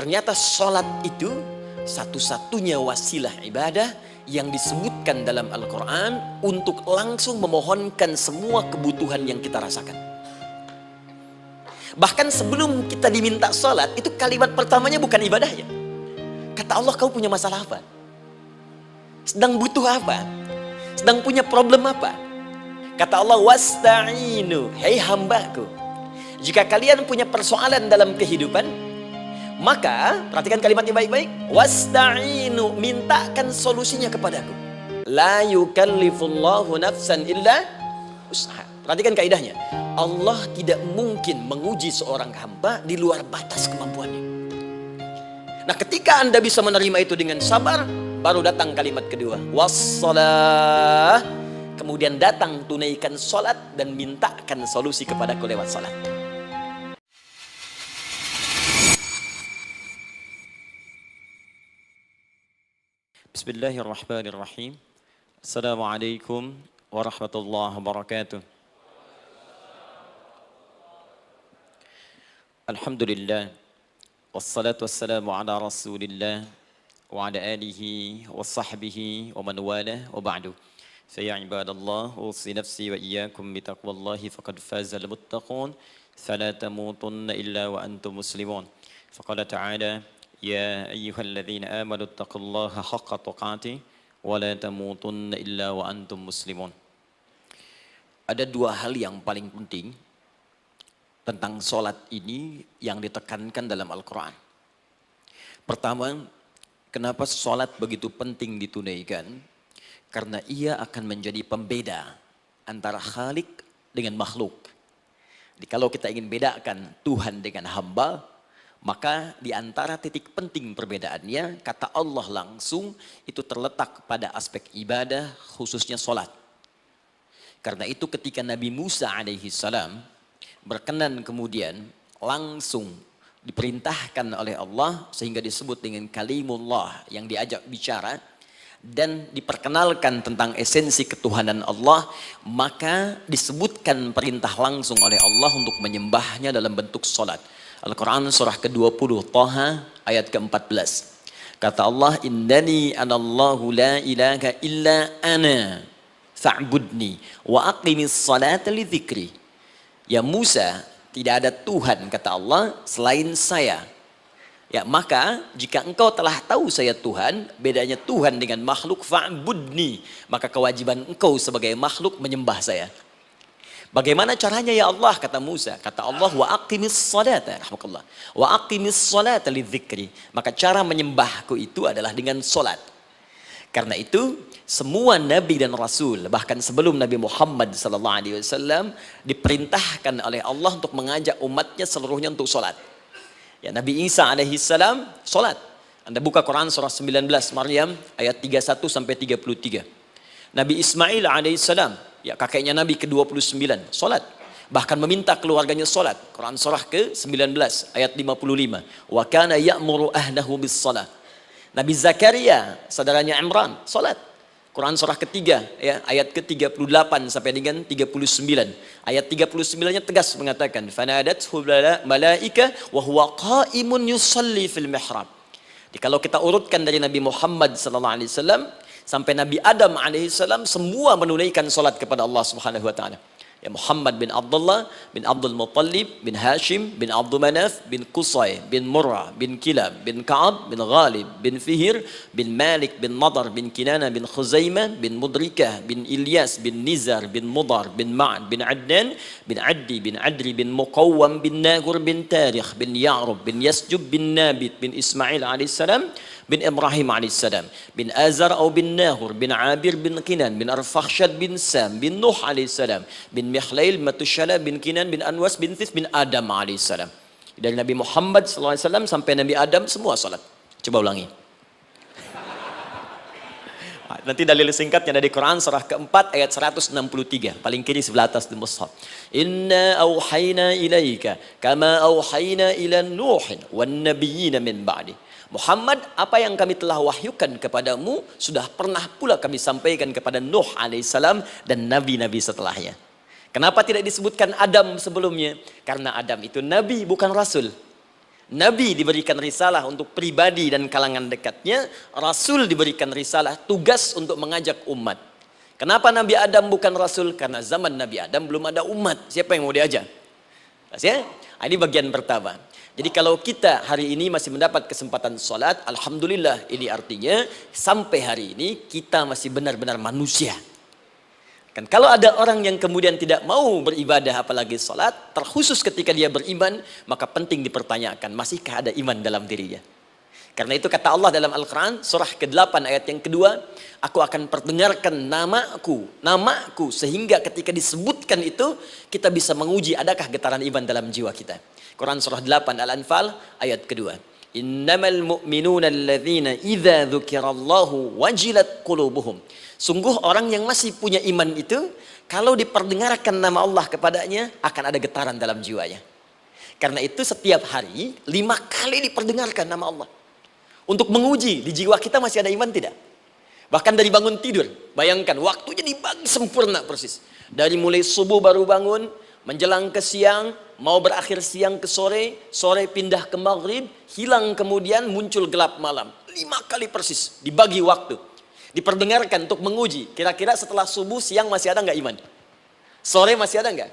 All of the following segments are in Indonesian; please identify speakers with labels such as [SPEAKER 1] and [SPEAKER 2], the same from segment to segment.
[SPEAKER 1] Ternyata sholat itu satu-satunya wasilah ibadah yang disebutkan dalam Al-Quran untuk langsung memohonkan semua kebutuhan yang kita rasakan. Bahkan sebelum kita diminta sholat, itu kalimat pertamanya bukan ibadah ya. Kata Allah, kau punya masalah apa? Sedang butuh apa? Sedang punya problem apa? Kata Allah, wasta'inu, hei hambaku, jika kalian punya persoalan dalam kehidupan, maka perhatikan kalimatnya baik-baik. Wasta'inu, mintakan solusinya kepadaku. La yukallifullahu nafsan illa usaha. Perhatikan kaidahnya. Allah tidak mungkin menguji seorang hamba di luar batas kemampuannya. Nah, ketika Anda bisa menerima itu dengan sabar, baru datang kalimat kedua, wassalah. Kemudian datang tunaikan salat dan mintakan solusi kepadaku lewat salat. Bismillahirrahmanirrahim. Assalamualaikum warahmatullahi wabarakatuh. Alhamdulillah. Wassalatu wassalamu ala rasulillah wa ala alihi wa sahbihi wa man wala wa ba'du. Faya ibadallah, usi nafsi wa iyyakum bitaqwallahi faqad faza al-muttaqun fala tamutunna illa wa antum muslimun. Faqala ta'ala, ya ayyuhalladzina amanu taqullaha haqqa tuqatih wa la tamutunna illa wa antum muslimun. Ada dua hal yang paling penting tentang sholat ini yang ditekankan dalam Al-Quran. Pertama, kenapa sholat begitu penting ditunaikan? Karena ia akan menjadi pembeda antara Khalik dengan makhluk. Jadi kalau kita ingin bedakan Tuhan dengan hamba, maka di antara titik penting perbedaannya, kata Allah langsung itu terletak pada aspek ibadah, khususnya sholat. Karena itu ketika Nabi Musa alaihi salam berkenan kemudian langsung diperintahkan oleh Allah sehingga disebut dengan kalimullah yang diajak bicara dan diperkenalkan tentang esensi ketuhanan Allah, maka disebutkan perintah langsung oleh Allah untuk menyembahnya dalam bentuk salat. Al-Quran surah ke-20 Taha ayat ke-14. Kata Allah, innani anallahu la ilaha illa ana fa'budni wa aqimis salata li dzikri. Ya Musa, tidak ada Tuhan, kata Allah, selain saya. Ya, maka jika engkau telah tahu saya Tuhan, bedanya Tuhan dengan makhluk, fa'budni, maka kewajiban engkau sebagai makhluk menyembah saya. Bagaimana caranya ya Allah, kata Musa? Kata Allah, wa aqimis salata, rahmatullah. Wa aqimis salata li dzikri. Maka cara menyembahku itu adalah dengan salat. Karena itu semua nabi dan rasul, bahkan sebelum Nabi Muhammad SAW, diperintahkan oleh Allah untuk mengajak umatnya seluruhnya untuk sholat. Ya, Nabi Isa alaihissalam sholat. Anda buka Quran surah 19 Maryam ayat 31 sampai 33. Nabi Ismail alaihissalam, ya kakeknya Nabi ke-29, sholat. Bahkan meminta keluarganya sholat. Quran surah ke-19 ayat 55. Wa kana ya'muru ahlahu bis salat. Nabi Zakaria, saudaranya Imran, sholat. Quran surah ketiga, ya, ayat ke-38 sampai dengan 39. Ayat 39-nya tegas mengatakan, fanadathu malaika wa huwa qa'imun yusalli fil mihrab. Jadi kalau kita urutkan dari Nabi Muhammad SAW sampai Nabi Adam alaihissalam, semua menunaikan sholat kepada Allah Subhanahu wa taala. Ya, Muhammad bin Abdullah bin Abdul Muttalib bin Hashim bin Abdul Manaf bin Qusay bin Murrah bin Kilab bin Ka'ab bin Ghalib bin Fihir bin Malik bin Nadar bin Kinana bin Khuzaimah bin Mudrikah bin Ilyas bin Nizar bin Mudar bin Ma'ad bin Adnan bin Addi bin Adri bin Muqawwam bin Nagur bin Tarikh bin Ya'rub bin Yasjub bin Nabit bin Ismail alaihissalam bin Ibrahim alaihissalam bin Azar atau bin Nahur bin Abir bin Kinan bin Arfakhshad bin Sam bin Nuh alaihissalam bin Mihlail Matushala bin Kinan bin Anwas bin Thith bin Adam alaihissalam. Dari Nabi Muhammad SAW sampai Nabi Adam semua salat. Coba ulangi. Nanti dalil singkatnya dari Quran surah keempat ayat 163 paling kiri sebelah atas di mushaf. Inna auhayna ilaika kama auhayna ila Nuhin wan nabiyyin min ba'di. Muhammad, apa yang kami telah wahyukan kepadamu sudah pernah pula kami sampaikan kepada Nuh alaihissalam dan nabi-nabi setelahnya. Kenapa tidak disebutkan Adam sebelumnya? Karena Adam itu nabi bukan rasul. Nabi diberikan risalah untuk pribadi dan kalangan dekatnya, Rasul diberikan risalah tugas untuk mengajak umat. Kenapa Nabi Adam bukan Rasul? Karena zaman Nabi Adam belum ada umat. Siapa yang mau diajak? Ya? Ini bagian pertama. Jadi kalau kita hari ini masih mendapat kesempatan sholat, alhamdulillah, ini artinya sampai hari ini kita masih benar-benar manusia. Kan kalau ada orang yang kemudian tidak mau beribadah apalagi sholat, terkhusus ketika dia beriman, maka penting dipertanyakan, masihkah ada iman dalam dirinya? Karena itu kata Allah dalam Al-Quran, surah ke-8 ayat yang kedua, aku akan perdengarkan namaku, sehingga ketika disebutkan itu, kita bisa menguji adakah getaran iman dalam jiwa kita. Quran surah 8 Al-Anfal ayat kedua. Innamal mu'minuna alladzina idza dzukirallahu wajilat qulubuhum. Sungguh orang yang masih punya iman itu, kalau diperdengarkan nama Allah kepadanya, akan ada getaran dalam jiwanya. Karena itu setiap hari 5 kali diperdengarkan nama Allah. Untuk menguji di jiwa kita masih ada iman tidak? Bahkan dari bangun tidur, bayangkan waktunya dibagi sempurna persis. Dari mulai subuh baru bangun, menjelang ke siang, mau berakhir siang ke sore, sore pindah ke maghrib, hilang kemudian muncul gelap malam. 5 kali persis dibagi waktu. Diperdengarkan untuk menguji, kira-kira setelah subuh siang masih ada nggak iman? Sore masih ada nggak?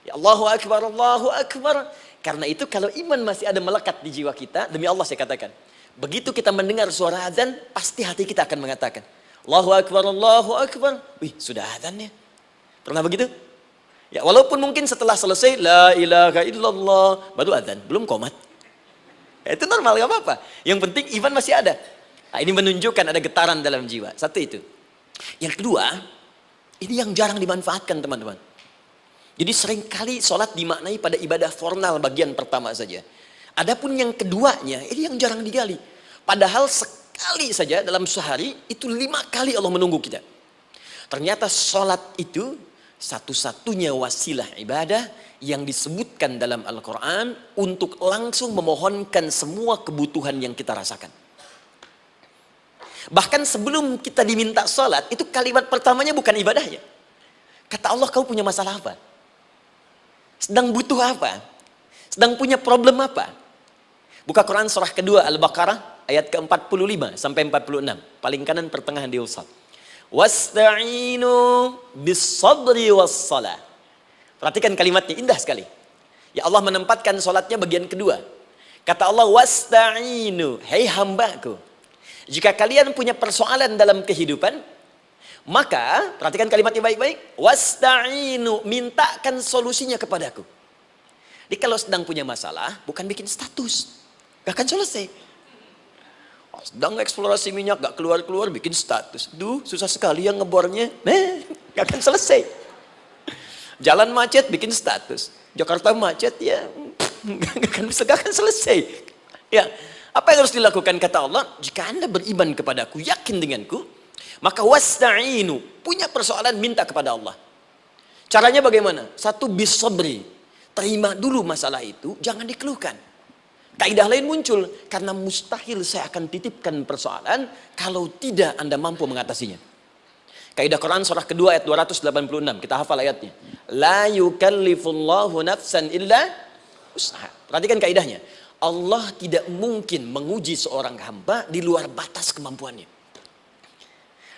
[SPEAKER 1] Ya Allahu Akbar, Allahu Akbar. Karena itu kalau iman masih ada melekat di jiwa kita, demi Allah saya katakan, begitu kita mendengar suara azan, pasti hati kita akan mengatakan, Allahu Akbar, Allahu Akbar. Wih, sudah azannya. Pernah begitu? Ya, walaupun mungkin setelah selesai, La ilaha illallah, baru azan, belum qomat. Ya, itu normal, gak apa-apa. Yang penting iman masih ada. Nah, ini menunjukkan ada getaran dalam jiwa. Satu itu. Yang kedua, ini yang jarang dimanfaatkan teman-teman. Jadi seringkali sholat dimaknai pada ibadah formal bagian pertama saja. Adapun yang keduanya, ini yang jarang digali. Padahal sekali saja dalam sehari, itu 5 kali Allah menunggu kita. Ternyata sholat itu satu-satunya wasilah ibadah yang disebutkan dalam Al-Quran untuk langsung memohonkan semua kebutuhan yang kita rasakan. Bahkan sebelum kita diminta sholat, itu kalimat pertamanya bukan ibadahnya. Kata Allah, kau punya masalah apa? Sedang butuh apa? Sedang punya problem apa? Buka Quran surah kedua Al-Baqarah ayat ke-45 sampai 46. Paling kanan pertengahan di usad. Wasta'inu bis-sabri was-salah. Perhatikan kalimatnya, indah sekali. Ya Allah menempatkan sholatnya bagian kedua. Kata Allah, wasta'inu, hei hambaku, jika kalian punya persoalan dalam kehidupan, maka perhatikan kalimatnya baik-baik. Wasta'inu, mintakan solusinya kepadaku. Jadi kalau sedang punya masalah, bukan bikin status, gak akan selesai. Sedang eksplorasi minyak, gak keluar-keluar, bikin status. Duh, susah sekali yang ngebornya. Gak akan selesai. Jalan macet, bikin status. Jakarta macet, ya gak akan selesai. Ya. Apa yang harus dilakukan kata Allah? Jika Anda beriman kepadaku, yakin denganku, maka wasta'inu, punya persoalan minta kepada Allah. Caranya bagaimana? Satu, bis-sabri, terima dulu masalah itu, jangan dikeluhkan. Kaidah lain muncul, karena mustahil saya akan titipkan persoalan kalau tidak Anda mampu mengatasinya. Kaidah Quran surah kedua ayat 286, kita hafal ayatnya. La yukallifullahu nafsan illa usaha. Perhatikan kaidahnya. Allah tidak mungkin menguji seorang hamba di luar batas kemampuannya.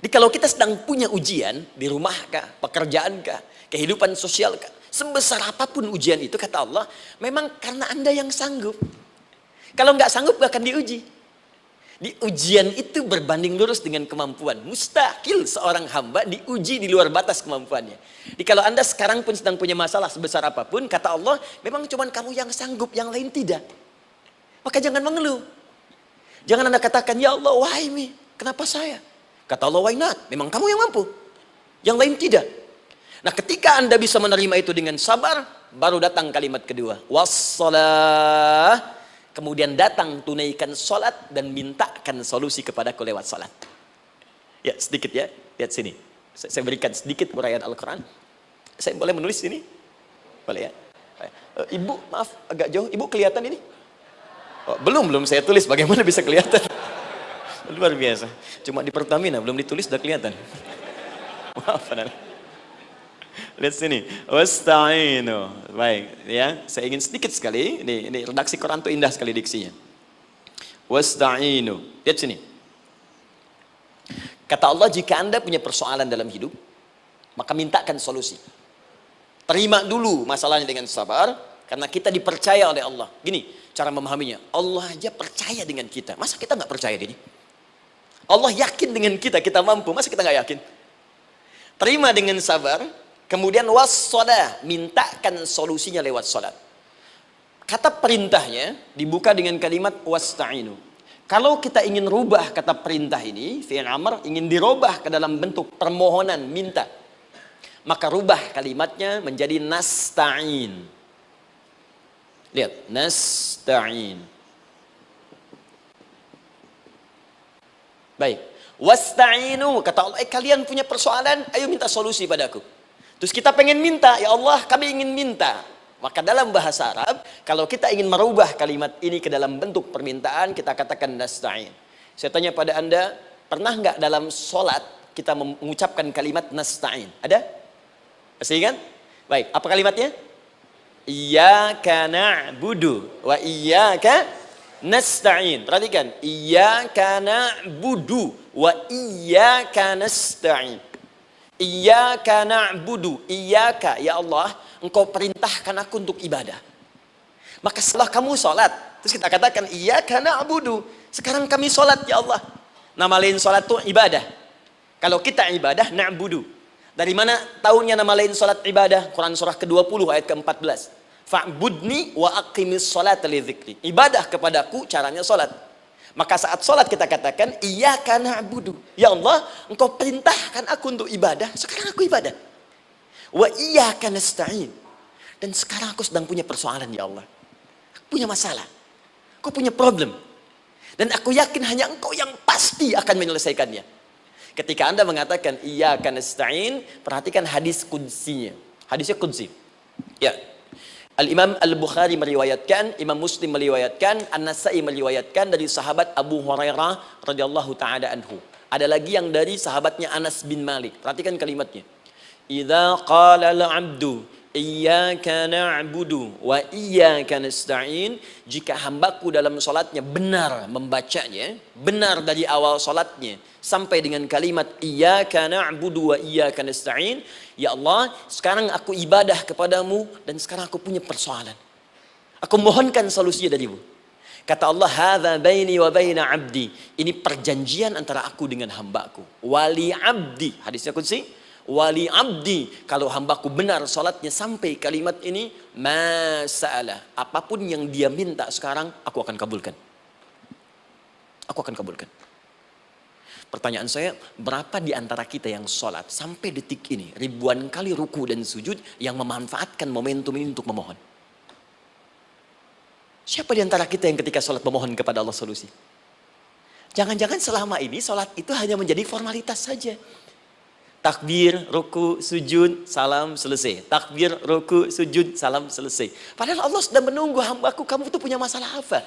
[SPEAKER 1] Jadi kalau kita sedang punya ujian di rumah kah, pekerjaan kah, kehidupan sosial kah, sebesar apapun ujian itu kata Allah, memang karena Anda yang sanggup. Kalau nggak sanggup gak akan diuji. Di ujian itu berbanding lurus dengan kemampuan. Mustahil seorang hamba diuji di luar batas kemampuannya. Jadi kalau Anda sekarang pun sedang punya masalah sebesar apapun, kata Allah, memang cuma kamu yang sanggup, yang lain tidak. Maka jangan mengeluh. Jangan Anda katakan, ya Allah, why me? Kenapa saya? Kata Allah, why not? Memang kamu yang mampu. Yang lain tidak. Nah, ketika Anda bisa menerima itu dengan sabar, baru datang kalimat kedua. Wassalah. Kemudian datang tunaikan sholat dan mintakan solusi kepadaku lewat sholat. Ya, sedikit ya. Lihat sini. Saya berikan sedikit uraian Al-Quran. Saya boleh menulis sini? Boleh ya? Ibu, maaf, agak jauh. Ibu kelihatan ini? Oh, belum saya tulis, bagaimana bisa kelihatan? Luar biasa. Cuma di Pertamina belum ditulis udah kelihatan. Maaf, Lihat sini. Wasta'inu. Baik, ya. Saya ingin sedikit sekali. Ini redaksi Quran itu indah sekali diksinya. Wasta'inu. Lihat sini. Kata Allah, jika Anda punya persoalan dalam hidup, maka mintakan solusi. Terima dulu masalahnya dengan sabar, karena kita dipercaya oleh Allah. Gini, cara memahaminya. Allah aja percaya dengan kita. Masa kita nggak percaya diri? Allah yakin dengan kita mampu. Masa kita nggak yakin? Terima dengan sabar. Kemudian wassalah, mintakan solusinya lewat salat. Kata perintahnya dibuka dengan kalimat wasta'inu. Kalau kita ingin rubah kata perintah ini, fi'il amr, ingin dirubah ke dalam bentuk permohonan, minta. Maka rubah kalimatnya menjadi nasta'in. Lihat, nasta'in. Baik. Wasta'inu, kata Allah, kalian punya persoalan, ayo minta solusi padaku. Terus kita pengen minta, ya Allah kami ingin minta. Maka dalam bahasa Arab, kalau kita ingin merubah kalimat ini ke dalam bentuk permintaan, kita katakan nasta'in. Saya tanya pada Anda, pernah nggak dalam sholat kita mengucapkan kalimat nasta'in? Ada? Masih ingat? Baik, apa kalimatnya? Iyyaka na'budu wa iyyaka nasta'in. Perhatikan, iyyaka na'budu wa iyyaka nasta'in. Iyyaka na'budu, iyyaka, ya Allah, Engkau perintahkan aku untuk ibadah. Maka setelah kamu sholat, terus kita katakan iyyaka na'budu, sekarang kami sholat ya Allah. Nama lain sholat itu ibadah. Kalau kita ibadah, na'budu. Dari mana tahunnya nama lain sholat ibadah? Quran surah ke-20 ayat ke-14. Fa'budni wa aqimis sholata li dzikri. Ibadah kepadaku caranya sholat. Maka saat sholat kita katakan iyyaka na'budu. Ya Allah, Engkau perintahkan aku untuk ibadah, sekarang aku ibadah. Wa iyyaka nasta'in. Dan sekarang aku sedang punya persoalan ya Allah. Aku punya masalah. Aku punya problem. Dan aku yakin hanya Engkau yang pasti akan menyelesaikannya. Ketika Anda mengatakan iyyaka nasta'in, perhatikan hadis qudsinya. Hadisnya qudsi. Ya. Al-Imam Al-Bukhari meriwayatkan, Imam Muslim meriwayatkan, An-Nasai meriwayatkan dari sahabat Abu Hurairah radhiyallahu taala anhu. Ada lagi yang dari sahabatnya Anas bin Malik. Perhatikan kalimatnya. Idza qala al-'abdu iyyaka na'budu wa iyyaka nasta'in, jika hambaku dalam salatnya benar membacanya, benar dari awal salatnya sampai dengan kalimat iyyaka na'budu wa iyyaka nasta'in, ya Allah, sekarang aku ibadah kepadamu dan sekarang aku punya persoalan. Aku mohonkan solusinya darimu. Kata Allah, hadza baini wa baina 'abdi. Ini perjanjian antara aku dengan hambaku. Wali 'abdi. Hadisnya qudsi. Wali 'abdi, kalau hambaku benar salatnya sampai kalimat ini, masalah, apapun yang dia minta sekarang aku akan kabulkan. Aku akan kabulkan. Pertanyaan saya, berapa di antara kita yang sholat sampai detik ini ribuan kali ruku dan sujud yang memanfaatkan momentum ini untuk memohon? Siapa di antara kita yang ketika sholat memohon kepada Allah solusi? Jangan-jangan selama ini sholat itu hanya menjadi formalitas saja. Takbir, ruku, sujud, salam, selesai. Takbir, ruku, sujud, salam, selesai. Padahal Allah sudah menunggu hambaku, kamu itu punya masalah apa?